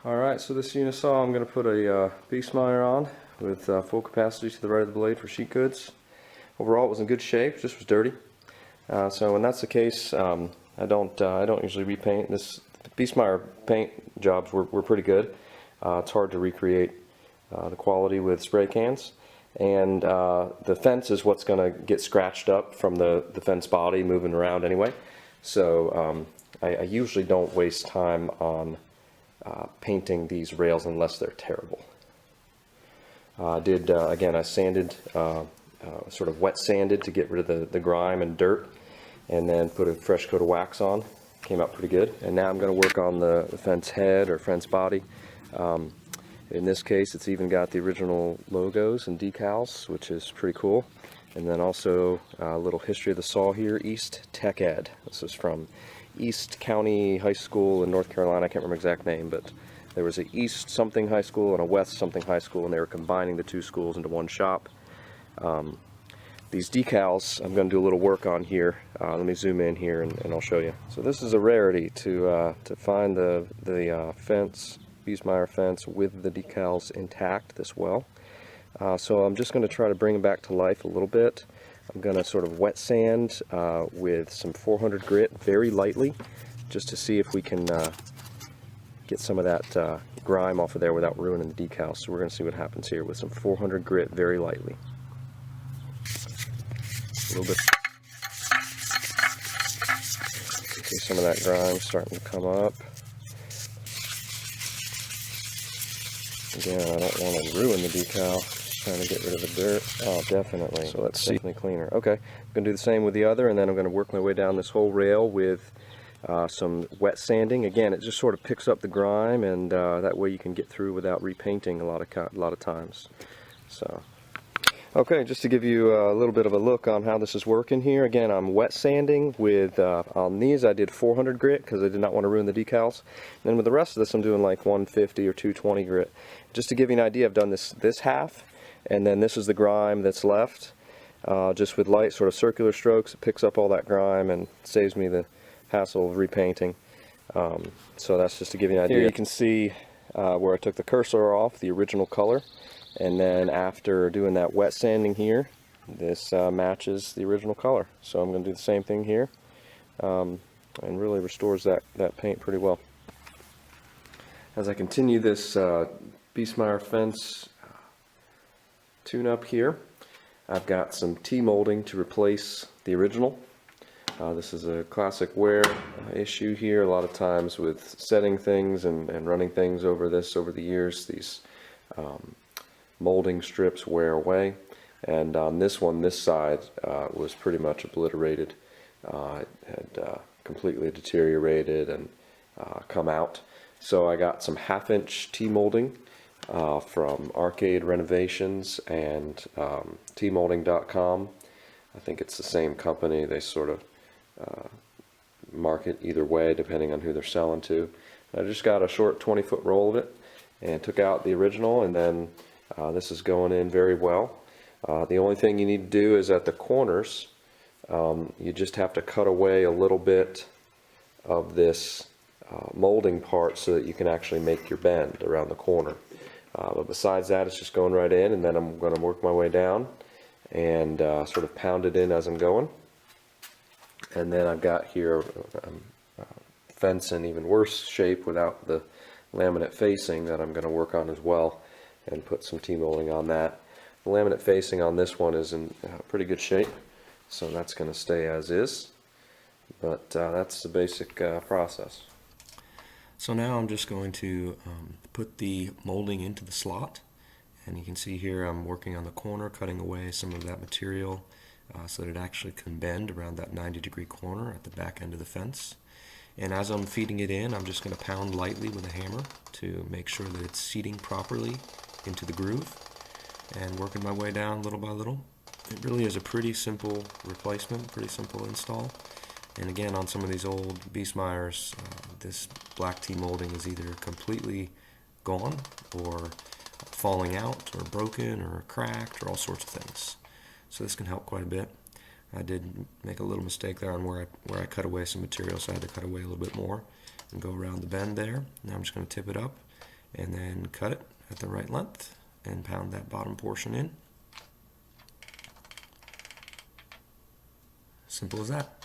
Alright, so this Unisaw I'm going to put a Biesemeyer on with full capacity to the right of the blade for sheet goods. Overall it was in good shape, just was dirty. So when that's the case, I don't usually repaint. The Biesemeyer paint jobs were pretty good. It's hard to recreate the quality with spray cans. And the fence is what's going to get scratched up from the fence body moving around anyway. So I usually don't waste time on painting these rails unless they're terrible. Again, I sanded, sort of wet sanded to get rid of the grime and dirt, and then put a fresh coat of wax on. Came out pretty good. And now I'm going to work on the fence head or fence body. In this case, it's even got the original logos and decals, which is pretty cool. And then also a little history of the saw here, East Tech Ed. This is from East County High School in North Carolina. I can't remember the exact name, but there was a East something high school and a West something high school, and they were combining the two schools into one shop. These decals I'm going to do a little work on here. Let me zoom in here and I'll show you. So this is a rarity to find the fence, Biesemeyer fence, with the decals intact this well. So I'm just going to try to bring them back to life a little bit. I'm going to sort of wet sand with some 400 grit very lightly, just to see if we can get some of that grime off of there without ruining the decals. So we're going to see what happens here with some 400 grit very lightly. A little bit. See some of that grime starting to come up. Again, I don't want to ruin the decal. Just trying to get rid of the dirt. Oh, definitely. So let's see. Definitely cleaner. Okay, I'm going to do the same with the other, and then I'm going to work my way down this whole rail with some wet sanding. Again, it just sort of picks up the grime, and that way you can get through without repainting a lot of times. So. Okay, just to give you a little bit of a look on how this is working here. Again, I'm wet sanding with, on these I did 400 grit because I did not want to ruin the decals. And then with the rest of this I'm doing like 150 or 220 grit. Just to give you an idea, I've done this half, and then this is the grime that's left. Just with light sort of circular strokes, it picks up all that grime and saves me the hassle of repainting. So that's just to give you an idea. Here you can see where I took the cursor off, the original color. And then after doing that wet sanding here, this matches the original color. So I'm going to do the same thing here, and really restores that paint pretty well. As I continue this Biesemeyer fence tune-up here, I've got some T-molding to replace the original. This is a classic wear issue here. A lot of times with setting things and running things over the years, these molding strips wear away, and on this one, this side was pretty much obliterated. It had completely deteriorated and come out. So I got some 1/2-inch T-molding from Arcade Renovations and tmolding.com. I think it's the same company. They sort of market either way depending on who they're selling to. I just got a short 20-foot roll of it and took out the original, and then this is going in very well. The only thing you need to do is at the corners, you just have to cut away a little bit of this molding part so that you can actually make your bend around the corner. But besides that, it's just going right in, and then I'm going to work my way down and sort of pound it in as I'm going. And then I've got here fence in even worse shape without the laminate facing that I'm going to work on as well, and put some T-molding on that. The laminate facing on this one is in pretty good shape, so that's going to stay as is, but that's the basic process. So now I'm just going to put the molding into the slot, and you can see here I'm working on the corner, cutting away some of that material so that it actually can bend around that 90-degree corner at the back end of the fence. And as I'm feeding it in, I'm just going to pound lightly with a hammer to make sure that it's seating properly into the groove, and working my way down little by little. It really is a pretty simple replacement, pretty simple install. And again, on some of these old Biesemeyers, this black T-molding is either completely gone, or falling out, or broken, or cracked, or all sorts of things. So this can help quite a bit. I did make a little mistake there on where I cut away some material, so I had to cut away a little bit more and go around the bend there. Now I'm just going to tip it up and then cut it at the right length and pound that bottom portion in. Simple as that.